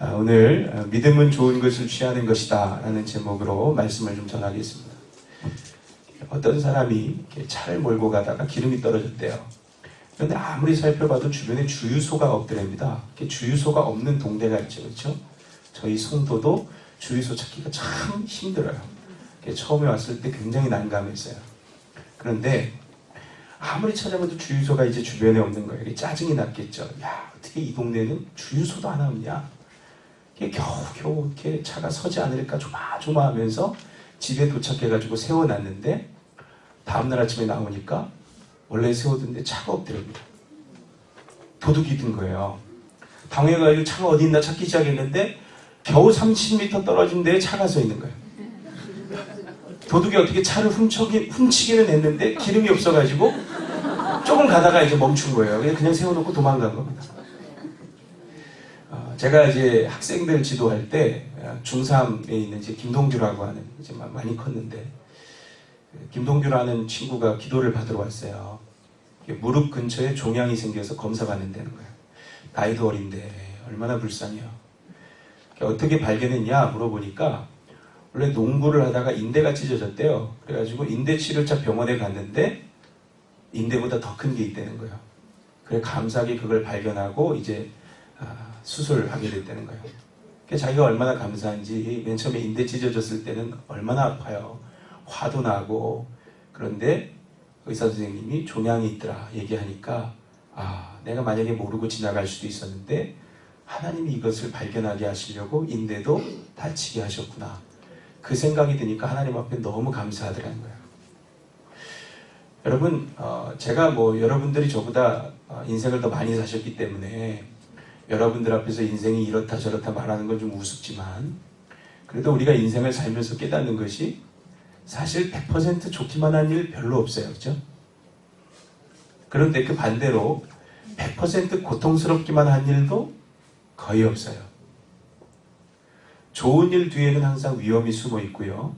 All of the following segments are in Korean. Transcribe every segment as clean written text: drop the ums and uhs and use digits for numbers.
오늘 믿음은 좋은 것을 취하는 것이다 라는 제목으로 말씀을 좀 전하겠습니다. 어떤 사람이 이렇게 차를 몰고 가다가 기름이 떨어졌대요. 그런데 아무리 살펴봐도 주변에 주유소가 없더랍니다. 주유소가 없는 동네가 있죠, 그렇죠? 저희 성도도 주유소 찾기가 참 힘들어요. 처음에 왔을 때 굉장히 난감했어요. 그런데 아무리 찾아봐도 주유소가 이제 주변에 없는 거예요. 짜증이 났겠죠. 야, 어떻게 이 동네는 주유소도 하나 없냐? 겨우겨우 이렇게 차가 서지 않을까 조마조마하면서 집에 도착해가지고 세워놨는데 다음날 아침에 나오니까 원래 세워둔데 차가 없더랍니다. 도둑이 든 거예요. 당해가지고 차가 어디 있나 찾기 시작했는데 겨우 30m 떨어진 데에 차가 서 있는 거예요. 도둑이 어떻게 차를 훔치기는 했는데 기름이 없어가지고 조금 가다가 이제 멈춘 거예요. 그냥 세워놓고 도망간 겁니다. 제가 이제 학생들 지도할 때 중3에 있는 이제 김동규라고 하는 이제 많이 컸는데 김동규라는 친구가 기도를 받으러 왔어요. 무릎 근처에 종양이 생겨서 검사 받는다는 거예요. 나이도 어린데 얼마나 불쌍해요. 어떻게 발견했냐 물어보니까 원래 농구를 하다가 인대가 찢어졌대요. 그래가지고 인대 치료차 병원에 갔는데 인대보다 더 큰 게 있다는 거예요. 그래 감사하게 그걸 발견하고 이제 수술하게 됐다는 거예요. 자기가 얼마나 감사한지 맨 처음에 인대 찢어졌을 때는 얼마나 아파요. 화도 나고 그런데 의사 선생님이 종양이 있더라 얘기하니까 내가 만약에 모르고 지나갈 수도 있었는데 하나님이 이것을 발견하게 하시려고 인대도 다치게 하셨구나. 그 생각이 드니까 하나님 앞에 너무 감사하더라는 거예요. 여러분 제가 여러분들이 저보다 인생을 더 많이 사셨기 때문에 여러분들 앞에서 인생이 이렇다 저렇다 말하는 건 좀 우습지만 그래도 우리가 인생을 살면서 깨닫는 것이 사실 100% 좋기만 한 일 별로 없어요. 그렇죠? 그런데 그 반대로 100% 고통스럽기만 한 일도 거의 없어요. 좋은 일 뒤에는 항상 위험이 숨어 있고요.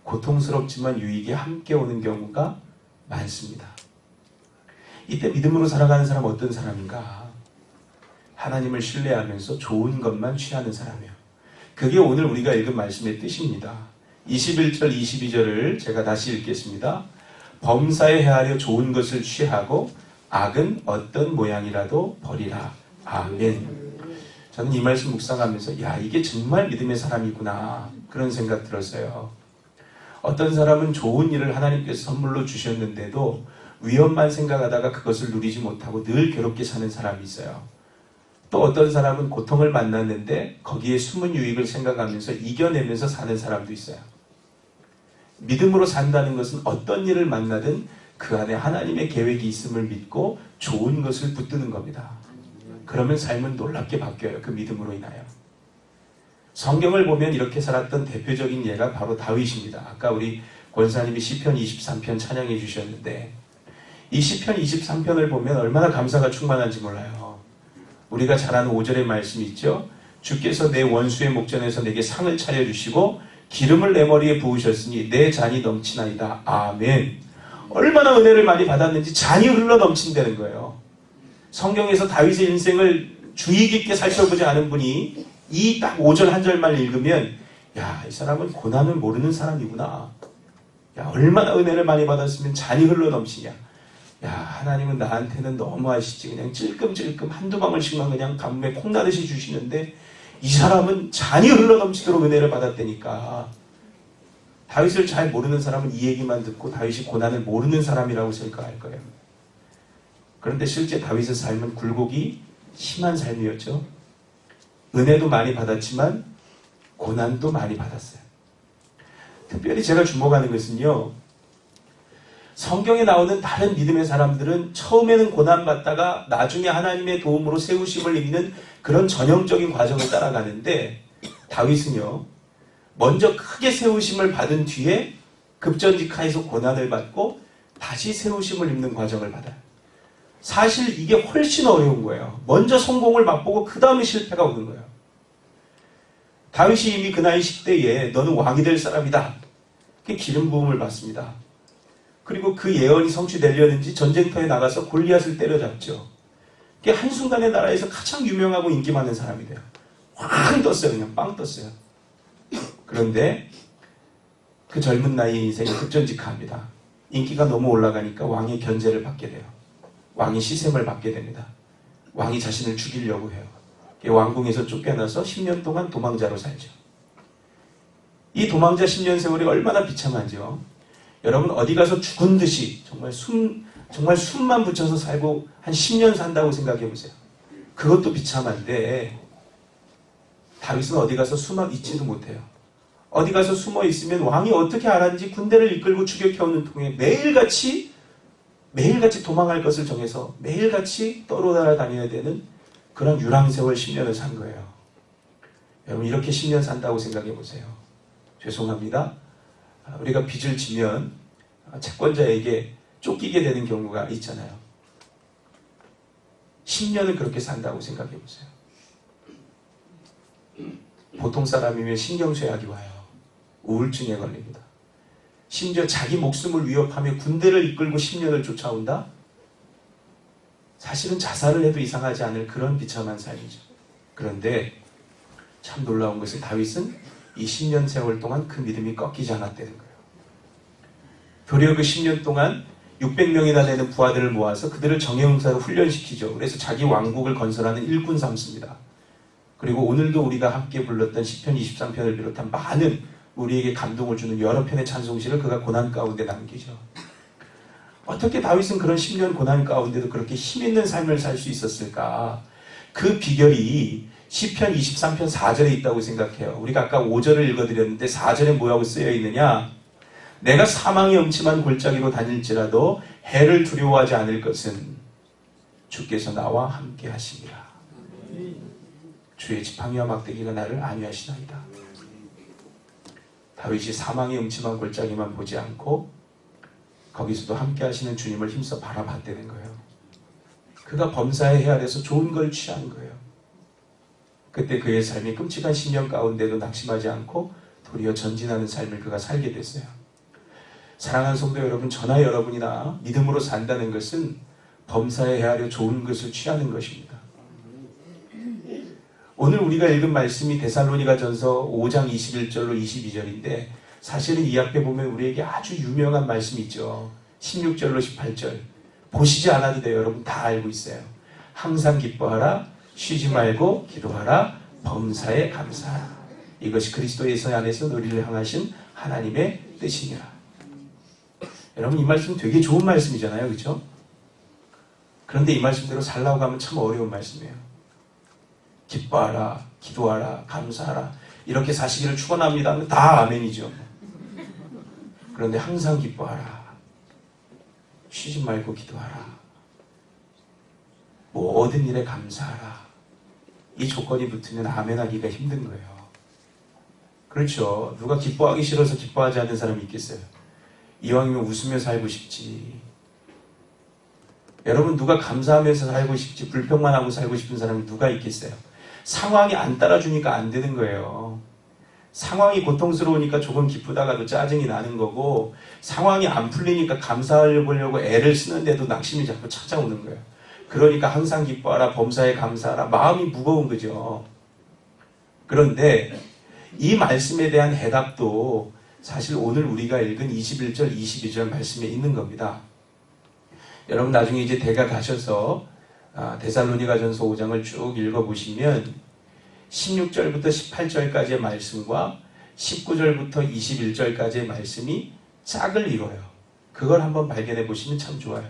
고통스럽지만 유익이 함께 오는 경우가 많습니다. 이때 믿음으로 살아가는 사람은 어떤 사람인가? 하나님을 신뢰하면서 좋은 것만 취하는 사람이에요. 그게 오늘 우리가 읽은 말씀의 뜻입니다. 21절, 22절을 제가 다시 읽겠습니다. 범사에 헤아려 좋은 것을 취하고 악은 어떤 모양이라도 버리라. 아멘. 저는 이 말씀 묵상하면서 이게 정말 믿음의 사람이구나 그런 생각 들었어요. 어떤 사람은 좋은 일을 하나님께서 선물로 주셨는데도 위험만 생각하다가 그것을 누리지 못하고 늘 괴롭게 사는 사람이 있어요. 또 어떤 사람은 고통을 만났는데 거기에 숨은 유익을 생각하면서 이겨내면서 사는 사람도 있어요. 믿음으로 산다는 것은 어떤 일을 만나든 그 안에 하나님의 계획이 있음을 믿고 좋은 것을 붙드는 겁니다. 그러면 삶은 놀랍게 바뀌어요. 그 믿음으로 인하여. 성경을 보면 이렇게 살았던 대표적인 예가 바로 다윗입니다. 아까 우리 권사님이 시편 23편 찬양해 주셨는데 이 시편 23편을 보면 얼마나 감사가 충만한지 몰라요. 우리가 잘 아는 5절의 말씀이 있죠. 주께서 내 원수의 목전에서 내게 상을 차려주시고 기름을 내 머리에 부으셨으니 내 잔이 넘치나이다. 아멘. 얼마나 은혜를 많이 받았는지 잔이 흘러 넘친다는 거예요. 성경에서 다윗의 인생을 주의 깊게 살펴보지 않은 분이 이 딱 5절 한 절만 읽으면 이 사람은 고난을 모르는 사람이구나. 얼마나 은혜를 많이 받았으면 잔이 흘러 넘치냐. 하나님은 나한테는 너무하시지. 그냥 찔끔찔끔 한두 방울씩만 그냥 가뭄에 콩나듯이 주시는데 이 사람은 잔이 흘러 넘치도록 은혜를 받았다니까. 다윗을 잘 모르는 사람은 이 얘기만 듣고 다윗이 고난을 모르는 사람이라고 생각할 거예요. 그런데 실제 다윗의 삶은 굴곡이 심한 삶이었죠. 은혜도 많이 받았지만 고난도 많이 받았어요. 특별히 제가 주목하는 것은요. 성경에 나오는 다른 믿음의 사람들은 처음에는 고난받다가 나중에 하나님의 도움으로 세우심을 입는 그런 전형적인 과정을 따라가는데 다윗은요. 먼저 크게 세우심을 받은 뒤에 급전직하에서 고난을 받고 다시 세우심을 입는 과정을 받아요. 사실 이게 훨씬 어려운 거예요. 먼저 성공을 맛보고 그 다음에 실패가 오는 거예요. 다윗이 이미 그 나이 10대에 너는 왕이 될 사람이다. 기름 부음을 받습니다. 그리고 그 예언이 성취되려는지 전쟁터에 나가서 골리앗을 때려잡죠. 한순간에 나라에서 가장 유명하고 인기 많은 사람이 돼요. 확 떴어요. 그냥 빵 떴어요. 그런데 그 젊은 나이 인생이 급전직하합니다. 인기가 너무 올라가니까 왕의 견제를 받게 돼요. 왕이 시샘을 받게 됩니다. 왕이 자신을 죽이려고 해요. 왕궁에서 쫓겨나서 10년 동안 도망자로 살죠. 이 도망자 10년 세월이 얼마나 비참하죠. 여러분 어디 가서 죽은 듯이 정말 숨만 붙여서 살고 한 10년 산다고 생각해 보세요. 그것도 비참한데 다윗은 어디 가서 숨어 있지도 못해요. 어디 가서 숨어 있으면 왕이 어떻게 알았는지 군대를 이끌고 추격해오는 통에 매일같이 도망할 것을 정해서 매일같이 떠돌아다녀야 되는 그런 유랑세월 10년을 산 거예요. 여러분 이렇게 10년 산다고 생각해 보세요. 죄송합니다. 우리가 빚을 지면 채권자에게 쫓기게 되는 경우가 있잖아요. 10년을 그렇게 산다고 생각해 보세요. 보통 사람이면 신경쇠약이 와요. 우울증에 걸립니다. 심지어 자기 목숨을 위협하며 군대를 이끌고 10년을 쫓아온다? 사실은 자살을 해도 이상하지 않을 그런 비참한 삶이죠. 그런데 참 놀라운 것은 다윗은 이 10년 세월 동안 그 믿음이 꺾이지 않았다는 거예요. 도리어 그 10년 동안 600명이나 되는 부하들을 모아서 그들을 정예용사로 훈련시키죠. 그래서 자기 왕국을 건설하는 일꾼 삼습니다. 그리고 오늘도 우리가 함께 불렀던 시편 23편을 비롯한 많은 우리에게 감동을 주는 여러 편의 찬송시를 그가 고난 가운데 남기죠. 어떻게 다윗은 그런 10년 고난 가운데도 그렇게 힘있는 삶을 살 수 있었을까? 그 비결이 시편 23편 4절에 있다고 생각해요. 우리가 아까 5절을 읽어드렸는데 4절에 뭐라고 쓰여 있느냐? 내가 사망의 음침한 골짜기로 다닐지라도 해를 두려워하지 않을 것은 주께서 나와 함께 하심이라. 주의 지팡이와 막대기가 나를 안위하시나이다. 다윗이 사망의 음침한 골짜기만 보지 않고 거기서도 함께 하시는 주님을 힘써 바라봤다는 거예요. 그가 범사에 헤아려서 좋은 걸 취한 거예요. 그때 그의 삶이 끔찍한 신령 가운데도 낙심하지 않고 도리어 전진하는 삶을 그가 살게 됐어요. 사랑하는 성도 여러분, 저나 여러분이나 믿음으로 산다는 것은 범사에 헤아려 좋은 것을 취하는 것입니다. 오늘 우리가 읽은 말씀이 데살로니가전서 5장 21절로 22절인데 사실은 이 앞에 보면 우리에게 아주 유명한 말씀이 있죠. 16절로 18절. 보시지 않아도 돼요. 여러분 다 알고 있어요. 항상 기뻐하라, 쉬지 말고 기도하라, 범사에 감사하라. 이것이 그리스도 예수 안에서 너희를 향하신 하나님의 뜻이니라. 여러분 이 말씀 되게 좋은 말씀이잖아요. 그렇죠? 그런데 이 말씀대로 살라고 하면 참 어려운 말씀이에요. 기뻐하라, 기도하라, 감사하라 이렇게 사시기를 축원합니다. 다 아멘이죠. 그런데 항상 기뻐하라, 쉬지 말고 기도하라, 모든 일에 감사하라 이 조건이 붙으면 아멘하기가 힘든 거예요. 그렇죠. 누가 기뻐하기 싫어서 기뻐하지 않는 사람이 있겠어요? 이왕이면 웃으며 살고 싶지. 여러분 누가 감사하면서 살고 싶지 불평만 하고 살고 싶은 사람이 누가 있겠어요? 상황이 안 따라주니까 안 되는 거예요. 상황이 고통스러우니까 조금 기쁘다가도 짜증이 나는 거고 상황이 안 풀리니까 감사하려고 애를 쓰는데도 낙심이 자꾸 찾아오는 거예요. 그러니까 항상 기뻐하라, 범사에 감사하라. 마음이 무거운 거죠. 그런데 이 말씀에 대한 해답도 사실 오늘 우리가 읽은 21절, 22절 말씀에 있는 겁니다. 여러분 나중에 이제 대가 가셔서 데살로니가전서 5장을 쭉 읽어보시면 16절부터 18절까지의 말씀과 19절부터 21절까지의 말씀이 짝을 이뤄요. 그걸 한번 발견해 보시면 참 좋아요.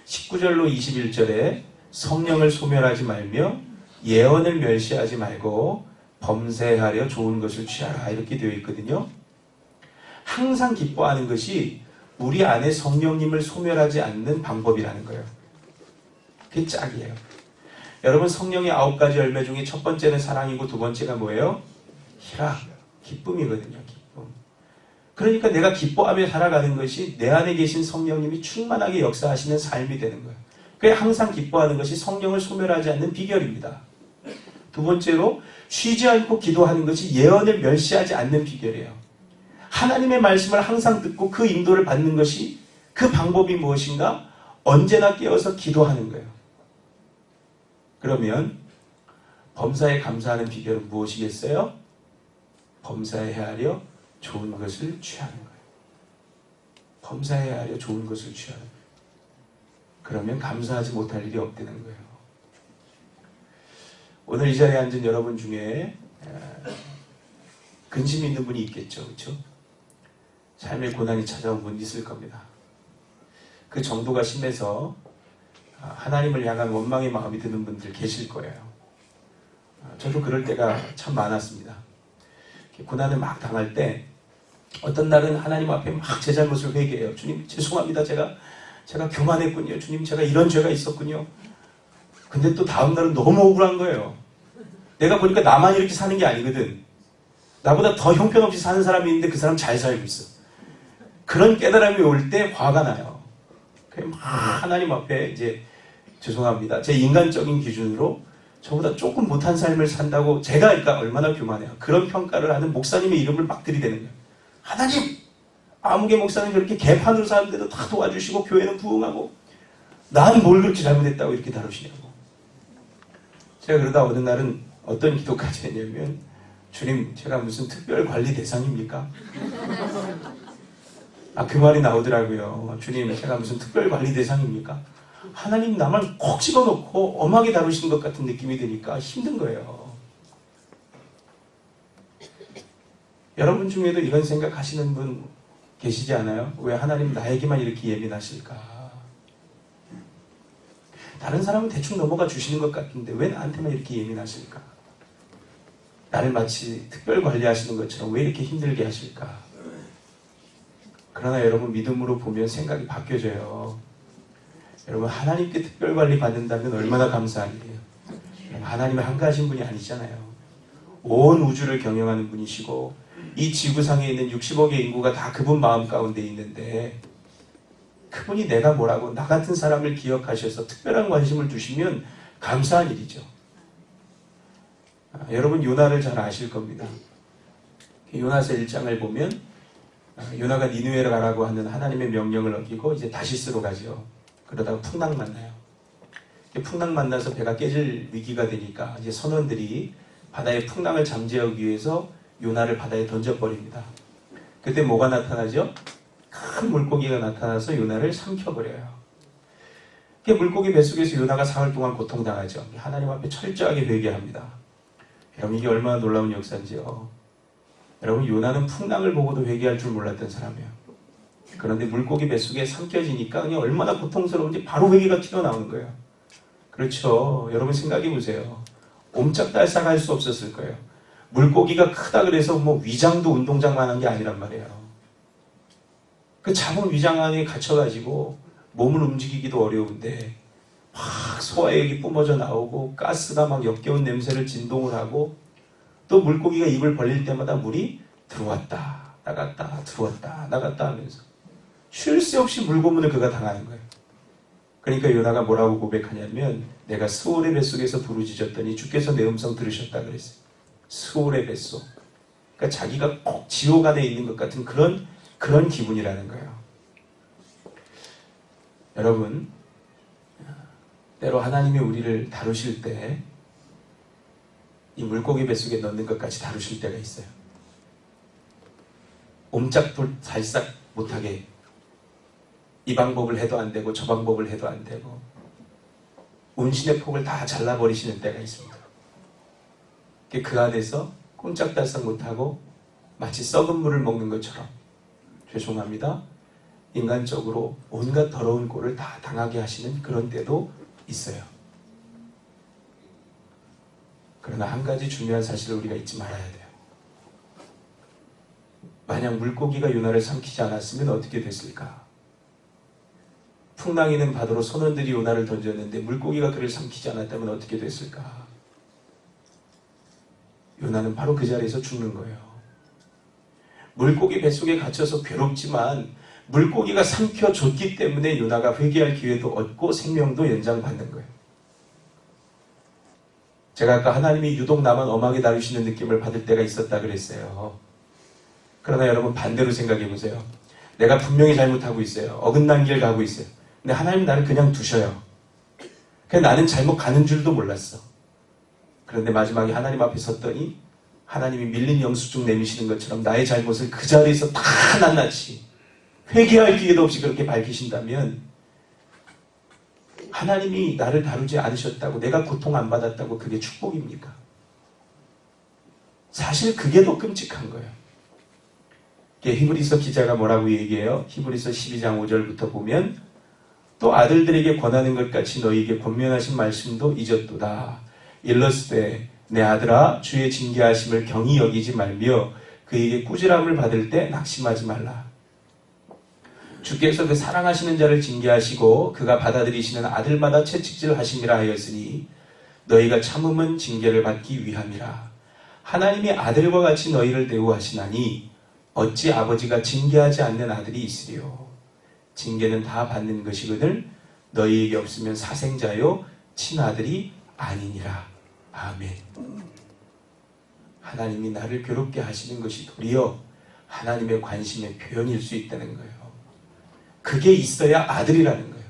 19절로 21절에 성령을 소멸하지 말며 예언을 멸시하지 말고 범세하려 좋은 것을 취하라 이렇게 되어 있거든요. 항상 기뻐하는 것이 우리 안에 성령님을 소멸하지 않는 방법이라는 거예요. 그게 짝이에요. 여러분 성령의 9가지 열매 중에 첫 번째는 사랑이고 두 번째가 뭐예요? 희락, 기쁨이거든요. 기쁨. 그러니까 내가 기뻐하며 살아가는 것이 내 안에 계신 성령님이 충만하게 역사하시는 삶이 되는 거예요. 그게 항상 기뻐하는 것이 성령을 소멸하지 않는 비결입니다. 두 번째로 쉬지 않고 기도하는 것이 예언을 멸시하지 않는 비결이에요. 하나님의 말씀을 항상 듣고 그 인도를 받는 것이 그 방법이 무엇인가? 언제나 깨어서 기도하는 거예요. 그러면 범사에 감사하는 비결은 무엇이겠어요? 범사에 헤아려 좋은 것을 취하는 거예요. 범사에 헤아려 좋은 것을 취하는 거예요. 그러면 감사하지 못할 일이 없다는 거예요. 오늘 이 자리에 앉은 여러분 중에 근심이 있는 분이 있겠죠. 그렇죠? 삶의 고난이 찾아온 분이 있을 겁니다. 그 정도가 심해서 하나님을 향한 원망의 마음이 드는 분들 계실 거예요. 저도 그럴 때가 참 많았습니다. 고난을 막 당할 때 어떤 날은 하나님 앞에 막 제 잘못을 회개해요. 주님 죄송합니다. 제가 교만했군요. 주님 제가 이런 죄가 있었군요. 근데 또 다음 날은 너무 억울한 거예요. 내가 보니까 나만 이렇게 사는 게 아니거든. 나보다 더 형편없이 사는 사람이 있는데 그 사람 잘 살고 있어. 그런 깨달음이 올 때 화가 나요. 막 하나님 앞에 이제 죄송합니다. 제 인간적인 기준으로 저보다 조금 못한 삶을 산다고 제가 그러니까 얼마나 교만해요. 그런 평가를 하는 목사님의 이름을 막 들이대는 거예요. 하나님! 아무개 목사님 그렇게 개판으로 사는데도 다 도와주시고 교회는 부흥하고 난 뭘 그렇게 잘못했다고 이렇게 다루시냐고. 제가 그러다 어느 날은 어떤 기도까지 했냐면 주님 제가 무슨 특별 관리 대상입니까? 그 말이 나오더라고요. 주님 제가 무슨 특별 관리 대상입니까? 하나님 나만 콕 집어넣고 엄하게 다루시는 것 같은 느낌이 드니까 힘든 거예요. 여러분 중에도 이런 생각하시는 분 계시지 않아요? 왜 하나님 나에게만 이렇게 예민하실까? 다른 사람은 대충 넘어가 주시는 것 같은데 왜 나한테만 이렇게 예민하실까? 나를 마치 특별 관리하시는 것처럼 왜 이렇게 힘들게 하실까? 그러나 여러분 믿음으로 보면 생각이 바뀌어져요. 여러분 하나님께 특별 관리 받는다면 얼마나 감사한 일이에요. 하나님은 한가하신 분이 아니잖아요. 온 우주를 경영하는 분이시고 이 지구상에 있는 60억의 인구가 다 그분 마음 가운데 있는데 그분이 내가 뭐라고 나 같은 사람을 기억하셔서 특별한 관심을 두시면 감사한 일이죠. 여러분 요나를 잘 아실 겁니다. 요나서 1장을 보면 요나가 니느웨로 가라고 하는 하나님의 명령을 어기고 이제 다시스로 가죠. 그러다가 풍랑 만나요. 풍랑 만나서 배가 깨질 위기가 되니까 이제 선원들이 바다의 풍랑을 잠재우기 위해서 요나를 바다에 던져버립니다. 그때 뭐가 나타나죠? 큰 물고기가 나타나서 요나를 삼켜버려요. 물고기 뱃속에서 요나가 사흘 동안 고통당하죠. 하나님 앞에 철저하게 회개합니다. 여러분 이게 얼마나 놀라운 역사인지요. 여러분 요나는 풍랑을 보고도 회개할 줄 몰랐던 사람이에요. 그런데 물고기 뱃속에 삼켜지니까 그냥 얼마나 고통스러운지 바로 회개가 튀어나오는 거예요. 그렇죠. 여러분 생각해 보세요. 옴짝달싹 할 수 없었을 거예요. 물고기가 크다 그래서 위장도 운동장만 한 게 아니란 말이에요. 그 작은 위장 안에 갇혀가지고 몸을 움직이기도 어려운데 막 소화액이 뿜어져 나오고 가스가 막 역겨운 냄새를 진동을 하고 또 물고기가 입을 벌릴 때마다 물이 들어왔다 나갔다 들어왔다 나갔다 하면서 쉴 새 없이 물고문을 그가 당하는 거예요. 그러니까 요나가 뭐라고 고백하냐면 내가 스올의 뱃속에서 부르짖었더니 주께서 내 음성 들으셨다 그랬어요. 스올의 뱃속. 그러니까 자기가 꼭 지옥 안에 있는 것 같은 그런 기분이라는 거예요. 여러분 때로 하나님이 우리를 다루실 때 이 물고기 뱃속에 넣는 것까지 다루실 때가 있어요. 옴짝달싹 못하게 이 방법을 해도 안 되고 저 방법을 해도 안 되고 운신의 폭을 다 잘라버리시는 때가 있습니다. 그 안에서 꼼짝달싹 못하고 마치 썩은 물을 먹는 것처럼 죄송합니다. 인간적으로 온갖 더러운 꼴을 다 당하게 하시는 그런 때도 있어요. 그러나 한 가지 중요한 사실을 우리가 잊지 말아야 돼요. 만약 물고기가 요나를 삼키지 않았으면 어떻게 됐을까? 풍랑이 있는 바다로 선원들이 요나를 던졌는데 물고기가 그를 삼키지 않았다면 어떻게 됐을까? 요나는 바로 그 자리에서 죽는 거예요. 물고기 뱃속에 갇혀서 괴롭지만 물고기가 삼켜줬기 때문에 요나가 회개할 기회도 얻고 생명도 연장받는 거예요. 제가 아까 하나님이 유독 나만 엄하게 다루시는 느낌을 받을 때가 있었다 그랬어요. 그러나 여러분 반대로 생각해 보세요. 내가 분명히 잘못하고 있어요. 어긋난 길 가고 있어요. 근데 하나님 나를 그냥 두셔요. 그냥 나는 잘못 가는 줄도 몰랐어. 그런데 마지막에 하나님 앞에 섰더니 하나님이 밀린 영수증 내미시는 것처럼 나의 잘못을 그 자리에서 다 낱낱이 회개할 기회도 없이 그렇게 밝히신다면 하나님이 나를 다루지 않으셨다고, 내가 고통 안 받았다고 그게 축복입니까? 사실 그게 더 끔찍한 거예요. 히브리서 기자가 뭐라고 얘기해요? 히브리서 12장 5절부터 보면 또 아들들에게 권하는 것 같이 너희에게 권면하신 말씀도 잊었도다. 일러스되 내 아들아 주의 징계하심을 경히 여기지 말며 그에게 꾸지람을 받을 때 낙심하지 말라. 주께서 그 사랑하시는 자를 징계하시고 그가 받아들이시는 아들마다 채찍질 하심이라 하였으니 너희가 참음은 징계를 받기 위함이라. 하나님이 아들과 같이 너희를 대우하시나니 어찌 아버지가 징계하지 않는 아들이 있으리요. 징계는 다 받는 것이거늘 너희에게 없으면 사생자요 친아들이 아니니라. 아멘. 하나님이 나를 괴롭게 하시는 것이 도리어 하나님의 관심의 표현일 수 있다는 거예요. 그게 있어야 아들이라는 거예요.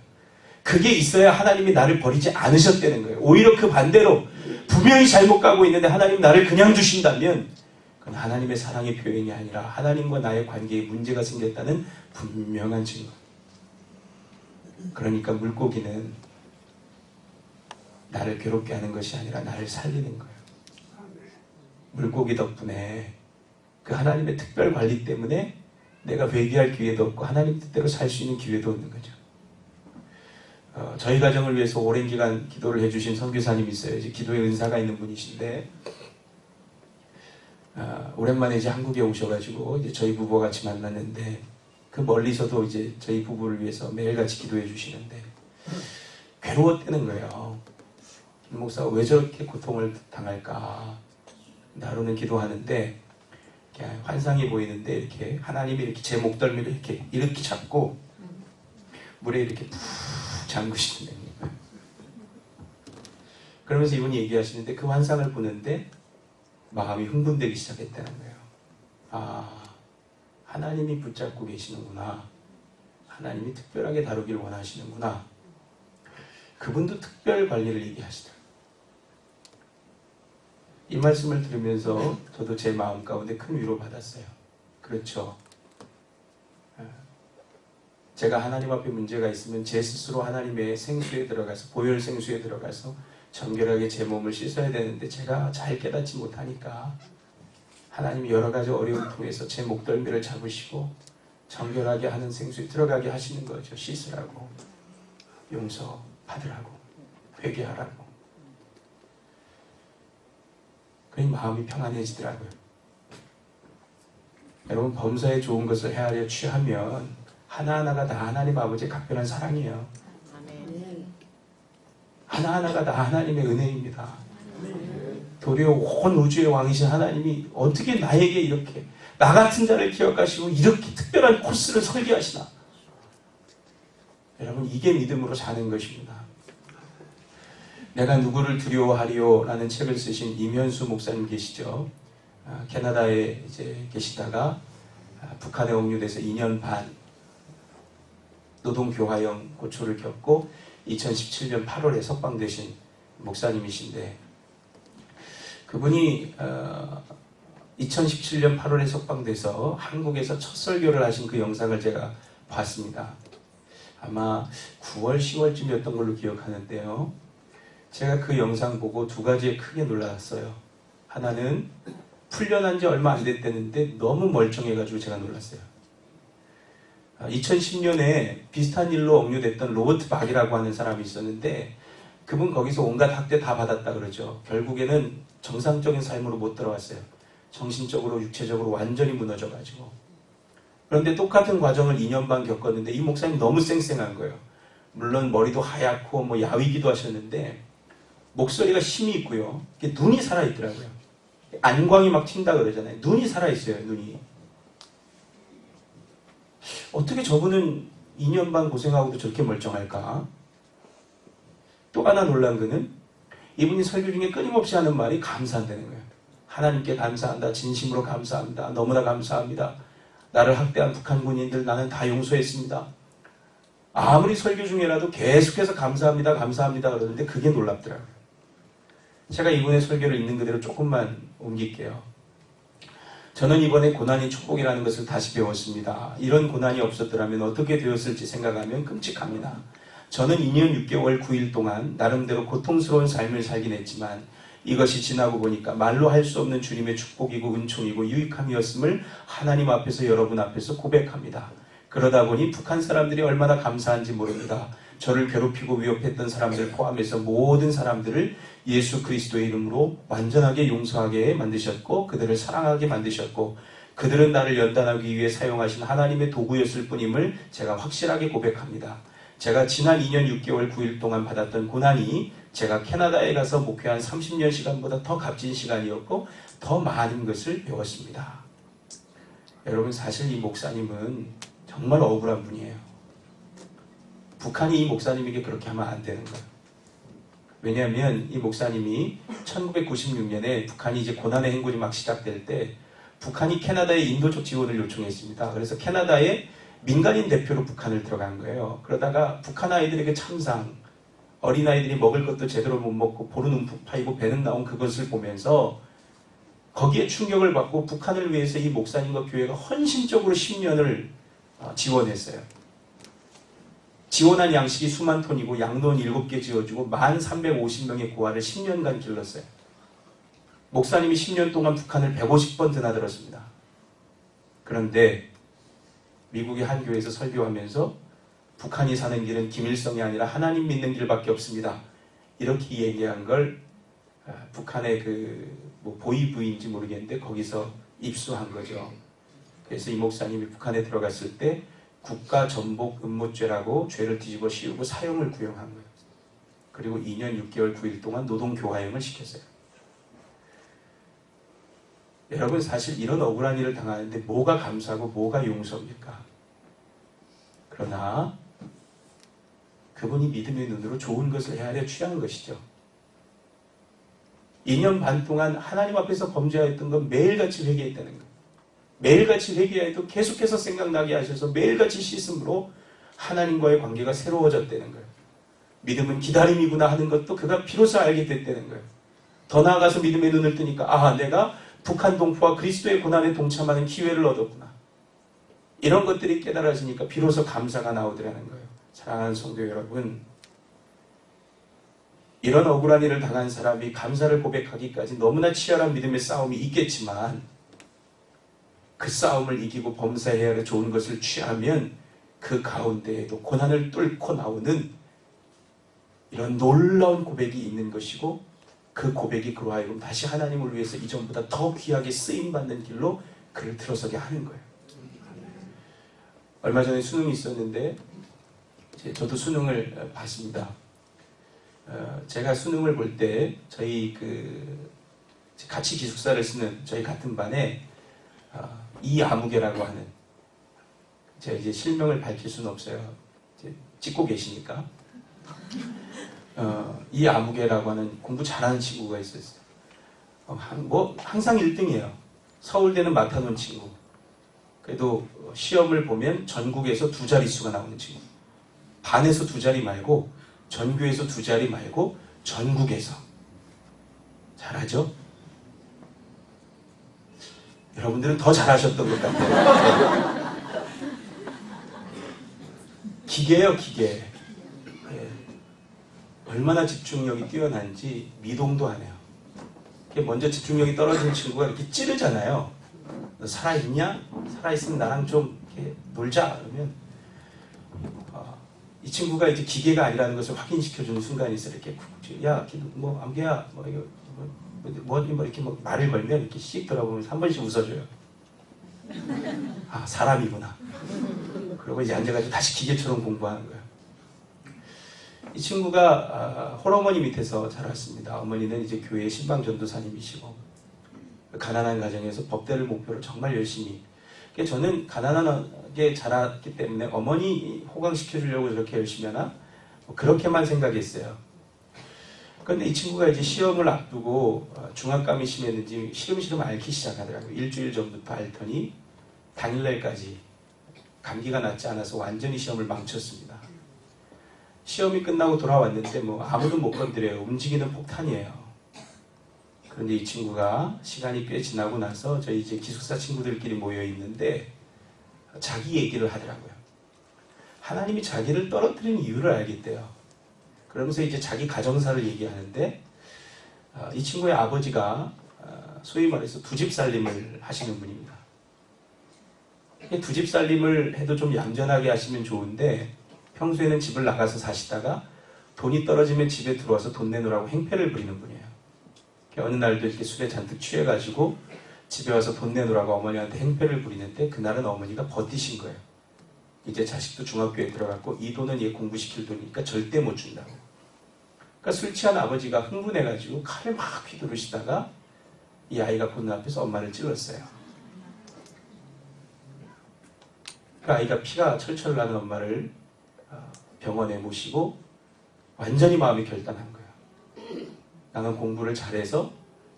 그게 있어야 하나님이 나를 버리지 않으셨다는 거예요. 오히려 그 반대로 분명히 잘못 가고 있는데 하나님 나를 그냥 두신다면 그건 하나님의 사랑의 표현이 아니라 하나님과 나의 관계에 문제가 생겼다는 분명한 증거. 그러니까 물고기는 나를 괴롭게 하는 것이 아니라 나를 살리는 거예요. 물고기 덕분에 그 하나님의 특별 관리 때문에 내가 회개할 기회도 없고 하나님 뜻대로 살 수 있는 기회도 없는 거죠. 저희 가정을 위해서 오랜 기간 기도를 해주신 선교사님이 있어요. 이제 기도의 은사가 있는 분이신데 오랜만에 이제 한국에 오셔가지고 이제 저희 부부와 같이 만났는데 그 멀리서도 이제 저희 부부를 위해서 매일같이 기도해 주시는데 괴로웠다는 거예요. 김 목사가 왜 저렇게 고통을 당할까? 하루는 기도하는데 환상이 보이는데 이렇게 하나님이 이렇게 제 목덜미를 이렇게 잡고 물에 이렇게 푹 잠그시는 거예요. 그러면서 이분이 얘기하시는데 그 환상을 보는데 마음이 흥분되기 시작했다는 거예요. 아, 하나님이 붙잡고 계시는구나. 하나님이 특별하게 다루길 원하시는구나. 그분도 특별 관리를 얘기하시더라고요. 이 말씀을 들으면서 저도 제 마음 가운데 큰 위로 받았어요. 그렇죠. 제가 하나님 앞에 문제가 있으면 제 스스로 하나님의 생수에 들어가서, 보혈 생수에 들어가서 정결하게 제 몸을 씻어야 되는데 제가 잘 깨닫지 못하니까 하나님이 여러 가지 어려움을 통해서 제 목덜미를 잡으시고 정결하게 하는 생수에 들어가게 하시는 거죠. 씻으라고, 용서 받으라고, 회개하라고. 그러니 마음이 평안해지더라고요. 여러분, 범사에 좋은 것을 헤아려 취하면 하나하나가 다 하나님 아버지의 각별한 사랑이에요. 하나하나가 다 하나님의 은혜입니다. 도리어 온 우주의 왕이신 하나님이 어떻게 나에게 이렇게 나 같은 자를 기억하시고 이렇게 특별한 코스를 설계하시나. 여러분, 이게 믿음으로 사는 것입니다. 내가 누구를 두려워하리요? 라는 책을 쓰신 임현수 목사님 계시죠. 캐나다에 이제 계시다가 북한에 억류돼서 2년 반 노동교화형 고초를 겪고 2017년 8월에 석방되신 목사님이신데 그분이 2017년 8월에 석방돼서 한국에서 첫 설교를 하신 그 영상을 제가 봤습니다. 아마 9월, 10월쯤이었던 걸로 기억하는데요. 제가 그 영상 보고 두 가지에 크게 놀랐어요. 하나는 풀려난 지 얼마 안 됐다는데 너무 멀쩡해가지고 제가 놀랐어요. 2010년에 비슷한 일로 억류됐던 로버트 박이라고 하는 사람이 있었는데 그분 거기서 온갖 학대 다 받았다 그러죠. 결국에는 정상적인 삶으로 못 들어왔어요. 정신적으로 육체적으로 완전히 무너져가지고. 그런데 똑같은 과정을 2년 반 겪었는데 이 목사님 너무 쌩쌩한 거예요. 물론 머리도 하얗고 뭐 야위기도 하셨는데 목소리가 힘이 있고요. 눈이 살아있더라고요. 안광이 막 튄다 그러잖아요. 눈이 살아있어요. 눈이. 어떻게 저분은 2년 반 고생하고도 저렇게 멀쩡할까? 또 하나 놀란 거는 이분이 설교 중에 끊임없이 하는 말이 감사한다는 거예요. 하나님께 감사한다. 진심으로 감사합니다. 너무나 감사합니다. 나를 학대한 북한 군인들 나는 다 용서했습니다. 아무리 설교 중에라도 계속해서 감사합니다. 감사합니다. 그러는데 그게 놀랍더라고요. 제가 이번에 설교를 있는 그대로 조금만 옮길게요. 저는 이번에 고난이 축복이라는 것을 다시 배웠습니다. 이런 고난이 없었더라면 어떻게 되었을지 생각하면 끔찍합니다. 저는 2년 6개월 9일 동안 나름대로 고통스러운 삶을 살긴 했지만 이것이 지나고 보니까 말로 할 수 없는 주님의 축복이고 은총이고 유익함이었음을 하나님 앞에서 여러분 앞에서 고백합니다. 그러다 보니 북한 사람들이 얼마나 감사한지 모릅니다. 저를 괴롭히고 위협했던 사람들 포함해서 모든 사람들을 예수 그리스도의 이름으로 완전하게 용서하게 만드셨고 그들을 사랑하게 만드셨고 그들은 나를 연단하기 위해 사용하신 하나님의 도구였을 뿐임을 제가 확실하게 고백합니다. 제가 지난 2년 6개월 9일 동안 받았던 고난이 제가 캐나다에 가서 목회한 30년 시간보다 더 값진 시간이었고 더 많은 것을 배웠습니다. 여러분 사실 이 목사님은 정말 억울한 분이에요. 북한이 이 목사님에게 그렇게 하면 안 되는 거예요. 왜냐하면 이 목사님이 1996년에 북한이 이제 고난의 행군이 막 시작될 때 북한이 캐나다에 인도적 지원을 요청했습니다. 그래서 캐나다의 민간인 대표로 북한을 들어간 거예요. 그러다가 북한 아이들에게 참상, 어린아이들이 먹을 것도 제대로 못 먹고 볼은 움푹 파이고 배는 나온 그것을 보면서 거기에 충격을 받고 북한을 위해서 이 목사님과 교회가 헌신적으로 10년을 지원했어요. 지원한 양식이 수만 톤이고 양로원 7개 지어주고 1350명의 고아를 10년간 길렀어요. 목사님이 10년 동안 북한을 150번 드나들었습니다. 그런데 미국의 한 교회에서 설교하면서 북한이 사는 길은 김일성이 아니라 하나님 믿는 길밖에 없습니다. 이렇게 얘기한 걸 북한의 보위부인지 모르겠는데 거기서 입수한 거죠. 그래서 이 목사님이 북한에 들어갔을 때 국가 전복 음모죄라고 죄를 뒤집어 씌우고 사형을 구형한 거예요. 그리고 2년 6개월 9일 동안 노동 교화형을 시켰어요. 여러분 사실 이런 억울한 일을 당하는데 뭐가 감사하고 뭐가 용서입니까? 그러나 그분이 믿음의 눈으로 좋은 것을 헤아려 취한 것이죠. 2년 반 동안 하나님 앞에서 범죄하였던 건 매일같이 회개했다는 거예요. 매일같이 회개해도 계속해서 생각나게 하셔서 매일같이 씻음으로 하나님과의 관계가 새로워졌다는 거예요. 믿음은 기다림이구나 하는 것도 그가 비로소 알게 됐다는 거예요. 더 나아가서 믿음의 눈을 뜨니까 내가 북한 동포와 그리스도의 고난에 동참하는 기회를 얻었구나. 이런 것들이 깨달아지니까 비로소 감사가 나오더라는 거예요. 사랑하는 성도 여러분, 이런 억울한 일을 당한 사람이 감사를 고백하기까지 너무나 치열한 믿음의 싸움이 있겠지만 그 싸움을 이기고 범사에 하려 좋은 것을 취하면 그 가운데에도 고난을 뚫고 나오는 이런 놀라운 고백이 있는 것이고 그 고백이 그로 하여금 다시 하나님을 위해서 이전보다 더 귀하게 쓰임받는 길로 그를 들어서게 하는 거예요. 얼마 전에 수능이 있었는데 저도 수능을 봤습니다. 제가 수능을 볼 때 저희 같이 기숙사를 쓰는 저희 같은 반에 이아무개라고 하는, 제가 이제 실명을 밝힐 수는 없어요. 찍고 계시니까. 이아무개라고 하는 공부 잘하는 친구가 있었어요. 항상 1등이에요. 서울대는 맡아놓은 친구. 그래도 시험을 보면 전국에서 2자릿수가 나오는 친구. 반에서 2자리 말고 전교에서 2자리 말고 전국에서. 잘하죠? 여러분들은 더 잘하셨던 것 같아요. 기계예요, 기계. 얼마나 집중력이 뛰어난지 미동도 안 해요. 먼저 집중력이 떨어진 친구가 이렇게 찌르잖아요. 너 살아있냐? 살아있으면 나랑 좀 이렇게 놀자. 그러면 이 친구가 이제 기계가 아니라는 것을 확인시켜주는 순간이 있어요. 이렇게 야, 암개야, 이렇게 말을 걸면 이렇게 씩 돌아보면서 한 번씩 웃어줘요. 사람이구나. 그리고 이제 앉아가지고 다시 기계처럼 공부하는 거예요. 이 친구가 홀어머니 밑에서 자랐습니다. 어머니는 이제 교회 신방 전도사님이시고 가난한 가정에서 법대를 목표로 정말 열심히. 저는 가난하게 자랐기 때문에 어머니 호강시켜주려고 저렇게 열심히 하나? 그렇게만 생각했어요. 그런데 이 친구가 이제 시험을 앞두고 중압감이 심했는지 시름시름 앓기 시작하더라고요. 일주일 전부터 앓더니 당일날까지 감기가 낫지 않아서 완전히 시험을 망쳤습니다. 시험이 끝나고 돌아왔는데 아무도 못 건드려요. 움직이는 폭탄이에요. 그런데 이 친구가 시간이 꽤 지나고 나서 저희 이제 기숙사 친구들끼리 모여 있는데 자기 얘기를 하더라고요. 하나님이 자기를 떨어뜨리는 이유를 알겠대요. 그러면서 이제 자기 가정사를 얘기하는데 이 친구의 아버지가 소위 말해서 두 집 살림을 하시는 분입니다. 두 집 살림을 해도 좀 얌전하게 하시면 좋은데 평소에는 집을 나가서 사시다가 돈이 떨어지면 집에 들어와서 돈 내놓으라고 행패를 부리는 분이에요. 어느 날도 이렇게 술에 잔뜩 취해가지고 집에 와서 돈 내놓으라고 어머니한테 행패를 부리는데 그날은 어머니가 버티신 거예요. 이제 자식도 중학교에 들어갔고 이 돈은 얘 공부시킬 돈이니까 절대 못 준다고. 그러니까 술 취한 아버지가 흥분해가지고 칼을 막 휘두르시다가 이 아이가 보는 앞에서 엄마를 찔렀어요. 그 아이가 피가 철철 나는 엄마를 병원에 모시고 완전히 마음이 결단한 거예요. 나는 공부를 잘해서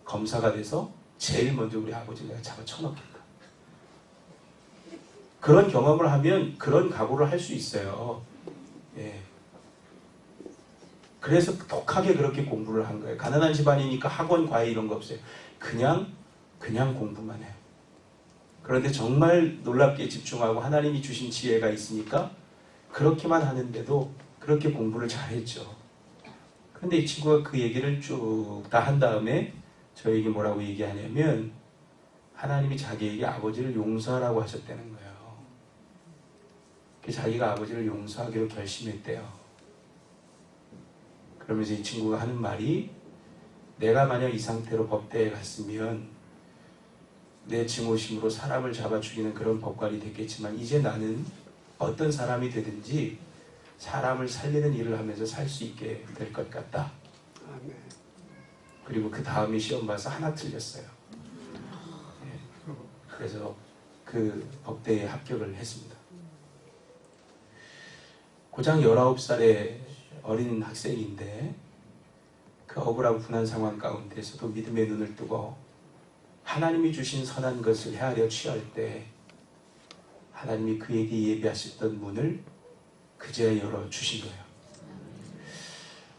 검사가 돼서 제일 먼저 우리 아버지를 내가 잡아 쳐넣겠다. 그런 경험을 하면 그런 각오를 할 수 있어요. 예. 그래서 독하게 그렇게 공부를 한 거예요. 가난한 집안이니까 학원, 과외 이런 거 없어요. 그냥 공부만 해요. 그런데 정말 놀랍게 집중하고 하나님이 주신 지혜가 있으니까 그렇게만 하는데도 그렇게 공부를 잘했죠. 그런데 이 친구가 그 얘기를 쭉 다 한 다음에 저에게 뭐라고 얘기하냐면 하나님이 자기에게 아버지를 용서하라고 하셨다는 거예요. 자기가 아버지를 용서하기로 결심했대요. 그러면서 이 친구가 하는 말이 내가 만약 이 상태로 법대에 갔으면 내 증오심으로 사람을 잡아 죽이는 그런 법관이 됐겠지만 이제 나는 어떤 사람이 되든지 사람을 살리는 일을 하면서 살 수 있게 될 것 같다. 아멘. 그리고 그 다음에 시험 봐서 하나 틀렸어요. 네. 그래서 그 법대에 합격을 했습니다. 고작 19살의 어린 학생인데 그 억울하고 분한 상황 가운데서도 믿음의 눈을 뜨고 하나님이 주신 선한 것을 헤아려 취할 때 하나님이 그에게 예비하셨던 문을 그제야 열어주신 거예요.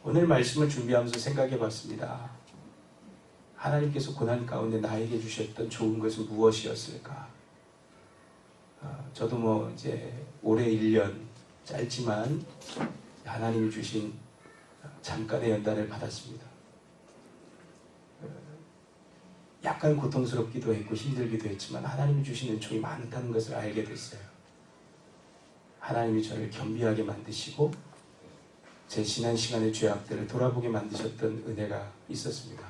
오늘 말씀을 준비하면서 생각해 봤습니다. 하나님께서 고난 가운데 나에게 주셨던 좋은 것은 무엇이었을까? 저도 이제 올해 1년 짧지만 하나님이 주신 잠깐의 연단을 받았습니다. 약간 고통스럽기도 했고 힘들기도 했지만 하나님이 주신 은총이 많다는 것을 알게 됐어요. 하나님이 저를 겸비하게 만드시고 제 지난 시간의 죄악들을 돌아보게 만드셨던 은혜가 있었습니다.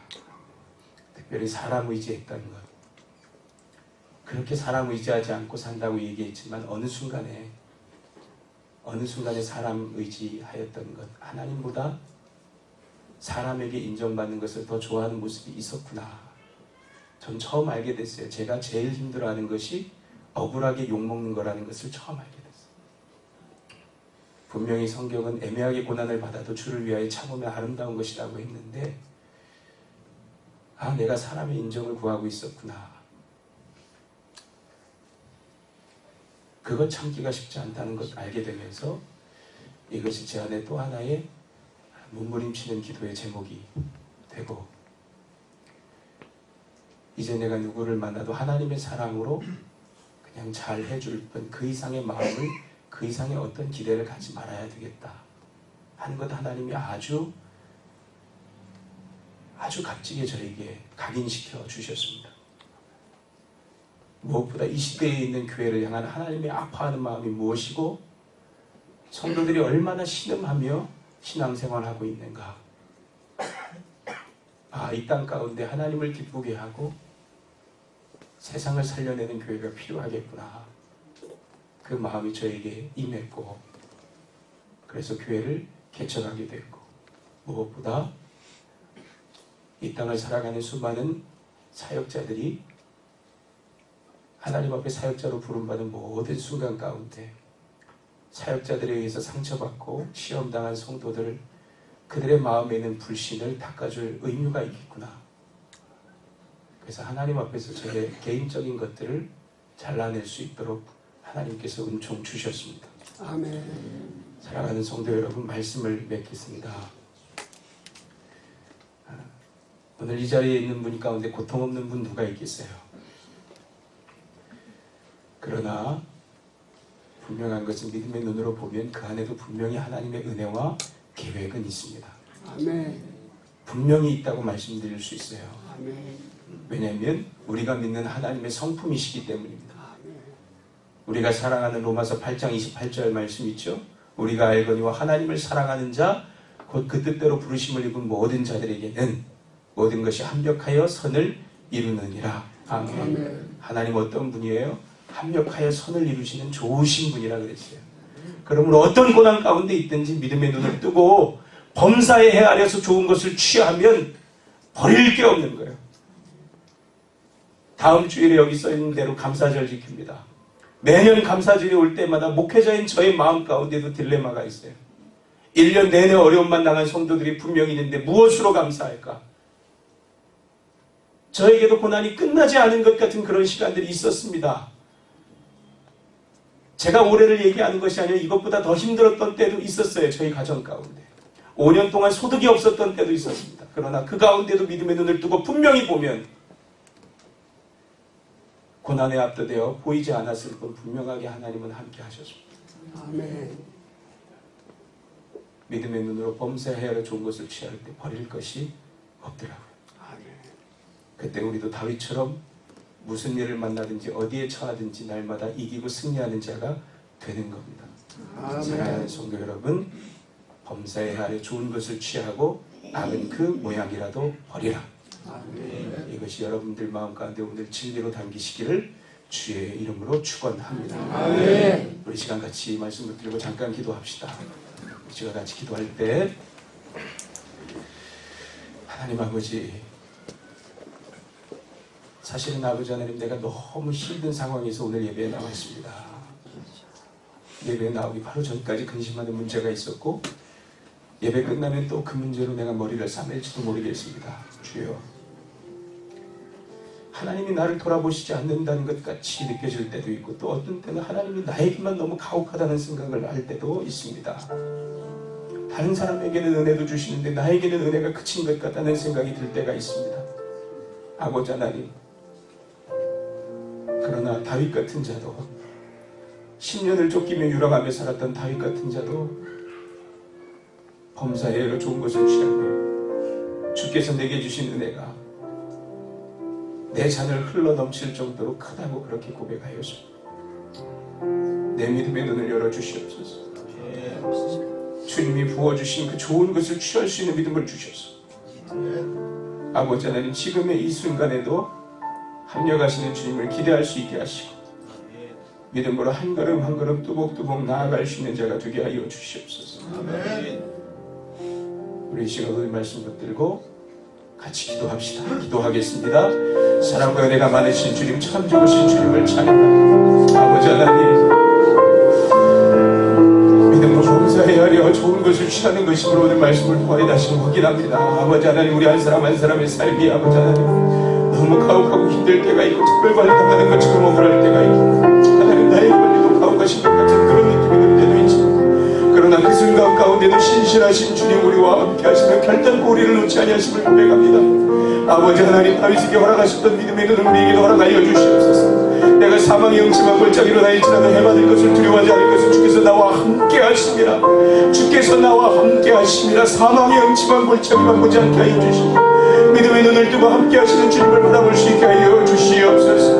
특별히 사람 의지했던 것. 그렇게 사람 의지하지 않고 산다고 얘기했지만 어느 순간에 사람 의지하였던 것, 하나님보다 사람에게 인정받는 것을 더 좋아하는 모습이 있었구나. 전 처음 알게 됐어요. 제가 제일 힘들어하는 것이 억울하게 욕먹는 거라는 것을 처음 알게 됐어요. 분명히 성경은 애매하게 고난을 받아도 주를 위하여 참으면 아름다운 것이라고 했는데 내가 사람의 인정을 구하고 있었구나. 그것 참기가 쉽지 않다는 것 알게 되면서 이것이 제 안에 또 하나의 몸부림치는 기도의 제목이 되고 이제 내가 누구를 만나도 하나님의 사랑으로 그냥 잘 해줄 뿐 그 이상의 마음을 그 이상의 어떤 기대를 갖지 말아야 되겠다 하는 것 하나님이 아주 값지게 저에게 각인시켜 주셨습니다. 무엇보다 이 시대에 있는 교회를 향한 하나님의 아파하는 마음이 무엇이고 성도들이 얼마나 신음하며 신앙생활하고 있는가. 이 땅 가운데 하나님을 기쁘게 하고 세상을 살려내는 교회가 필요하겠구나. 그 마음이 저에게 임했고 그래서 교회를 개척하게 됐고 무엇보다 이 땅을 살아가는 수많은 사역자들이 하나님 앞에 사역자로 부름받은 모든 순간 가운데 사역자들에 의해서 상처받고 시험당한 성도들 그들의 마음에 있는 불신을 닦아줄 의무가 있겠구나. 그래서 하나님 앞에서 제 개인적인 것들을 잘라낼 수 있도록 하나님께서 은총 주셨습니다. 아멘. 사랑하는 성도 여러분, 말씀을 맺겠습니다. 오늘 이 자리에 있는 분 가운데 고통 없는 분 누가 있겠어요? 그러나 분명한 것은 믿음의 눈으로 보면 그 안에도 분명히 하나님의 은혜와 계획은 있습니다. 아멘. 분명히 있다고 말씀드릴 수 있어요. 아멘. 왜냐하면 우리가 믿는 하나님의 성품이시기 때문입니다. 아멘. 우리가 사랑하는 로마서 8장 28절 말씀 있죠? 우리가 알거니와 하나님을 사랑하는 자 곧 그 뜻대로 부르심을 입은 모든 자들에게는 모든 것이 합력하여 선을 이루느니라. 아멘. 아멘. 하나님 어떤 분이에요? 합력하여 선을 이루시는 좋으신 분이라 그랬어요. 그러므로 어떤 고난 가운데 있든지 믿음의 눈을 뜨고 범사에 헤아려서 좋은 것을 취하면 버릴 게 없는 거예요. 다음 주일에 여기 써있는 대로 감사절 지킵니다. 매년 감사절이 올 때마다 목회자인 저의 마음 가운데도 딜레마가 있어요. 1년 내내 어려움만 당한 성도들이 분명히 있는데 무엇으로 감사할까? 저에게도 고난이 끝나지 않은 것 같은 그런 시간들이 있었습니다. 제가 올해를 얘기하는 것이 아니라 이것보다 더 힘들었던 때도 있었어요. 저희 가정 가운데. 5년 동안 소득이 없었던 때도 있었습니다. 그러나 그 가운데도 믿음의 눈을 뜨고 분명히 보면 고난에 압도되어 보이지 않았을 뿐 분명하게 하나님은 함께 하셨습니다. 아멘. 믿음의 눈으로 범사해야 좋은 것을 취할 때 버릴 것이 없더라고요. 아멘. 그때 우리도 다윗처럼 무슨 일을 만나든지 어디에 처하든지 날마다 이기고 승리하는 자가 되는 겁니다. 사랑하는 아멘. 성도 여러분, 범사에 하여 좋은 것을 취하고 악은 그 모양이라도 버리라. 아멘. 이것이 여러분들 마음 가운데 오늘 진리로 담기시기를 주의 이름으로 축원합니다. 아멘. 우리 시간 같이 말씀 붙들고 잠깐 기도합시다. 우리가 같이 기도할 때 하나님 아버지, 사실은 아버지 하나님, 내가 너무 힘든 상황에서 오늘 예배에 나와 있습니다. 예배에 나오기 바로 전까지 근심하는 문제가 있었고 예배 끝나면 또 그 문제로 내가 머리를 싸맬지도 모르겠습니다. 주여, 하나님이 나를 돌아보시지 않는다는 것 같이 느껴질 때도 있고 또 어떤 때는 하나님이 나에게만 너무 가혹하다는 생각을 할 때도 있습니다. 다른 사람에게는 은혜도 주시는데 나에게는 은혜가 그친 것 같다는 생각이 들 때가 있습니다. 아버지 하나님, 그러나 다윗 같은 자도 10년을 쫓기며 유랑하며 살았던 다윗 같은 자도 범사에 좋은 것을 취하며 주께서 내게 주신 은혜가 내 잔을 흘러 넘칠 정도로 크다고 그렇게 고백하였습니다. 내 믿음의 눈을 열어주시옵소서. 주님이 부어주신 그 좋은 것을 취할 수 있는 믿음을 주셔서 아버지 하나님, 지금의 이 순간에도 합력하시는 주님을 기대할 수 있게 하시고 믿음으로 한 걸음 한 걸음 뚜벅뚜벅 나아갈 수 있는 자가 되게 하여 주시옵소서. 우리 이 시간 오늘 말씀 붙들고 같이 기도합시다. 기도하겠습니다. 사랑과 은혜가 많으신 주님, 참 좋으신 주님을 찬양합니다. 아버지 하나님, 믿음으로 범사에 하려 좋은 것을 취하는 것이므로 오늘 말씀을 통하여 다시 확인합니다. 아버지 하나님, 우리 한 사람 한 사람의 삶이 아버지 하나님 너무 가혹하고 힘들 때가 있고 특별관리 당하는 것처럼 억울할 때가 있고 하나님, 나의 관리도 가혹하신 것 같은 그런 느낌이 들 때도 있지만 그러나 그 순간 가운데도 신실하신 주님 우리와 함께 하시며 결단코 우리를 놓지 아니하심을 고백합니다. 아버지 하나님, 다윗에게 허락하셨던 믿음의 눈을 우리에게도 허락하여 주시옵소서. 내가 사망의 영침한 골짜기 일어나일지라도 해받을 것을 두려워하지 않을 것을 주께서 나와 함께 하심이라. 주께서 나와 함께 하심이라. 사망의 영침한 골짜기만 보지 않게 하여 주시고 믿음의 눈을 뜨고 함께 하시는 주님을 바라볼 수 있게 하여 주시옵소서.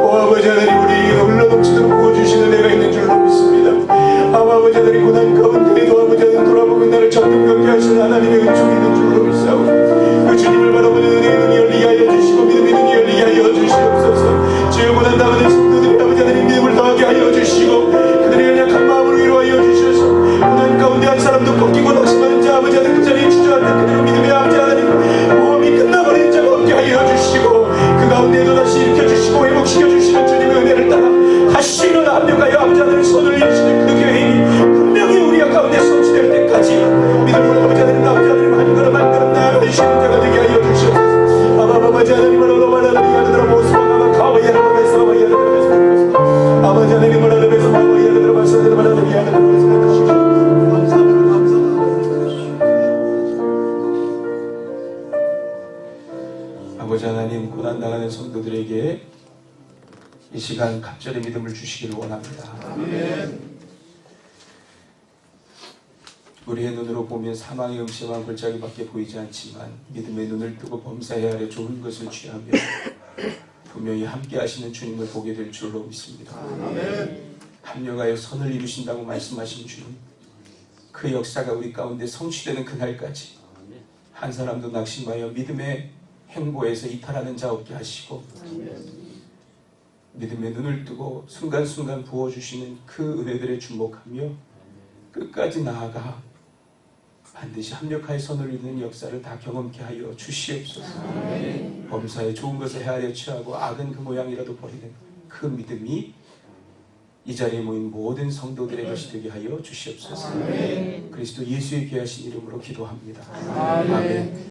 오 아버지 하나님, 우리에게 흘러 넘치도록 부어주시는 애가 있는 줄로 믿습니다. 아버지 하나님, 고난 가운데에도 아버지 하나님 돌아보고 나를 전능하게 하시는 하나님의 은총이 있는 줄로 믿사오니 그 주님을 바라보는 은혜의 눈이 열리게 하여 주시고 믿음의 눈이 열리게 하여 주시옵소서. 주여, 고난 당하는 성도들이 아버지 하나님 믿음을 더하게 하여 주시고 그들의 연약한 마음을 위로하여 주셔서 고난 가운데 한 사람도 꺾이고 낙심하는 자 아버지 하나님 그 자리에 주저앉는 그들의 믿음의 아버지 하나님 모험이 끝나버린 자가 없게 하여 주시고 그 가운데에도 다시 일으켜 주시고 이 시간 갑절의 믿음을 주시기를 원합니다. 우리의 눈으로 보면 사망의 음침한 골짜기밖에 보이지 않지만 믿음의 눈을 뜨고 범사에 아래 좋은 것을 취하며 분명히 함께 하시는 주님을 보게 될 줄로 믿습니다. 합력하여 선을 이루신다고 말씀하신 주님, 그 역사가 우리 가운데 성취되는 그날까지 한 사람도 낙심하여 믿음의 행보에서 이탈하는 자 없게 하시고 믿음의 눈을 뜨고 순간순간 부어주시는 그 은혜들에 주목하며 끝까지 나아가 반드시 합력하여 선을 이루는 역사를 다 경험케 하여 주시옵소서. 범사에 좋은 것을 헤아려 취하고 악은 그 모양이라도 버리는 그 믿음이 이 자리에 모인 모든 성도들의 것이 되게 하여 주시옵소서. 그리스도 예수의 귀하신 이름으로 기도합니다. 아멘.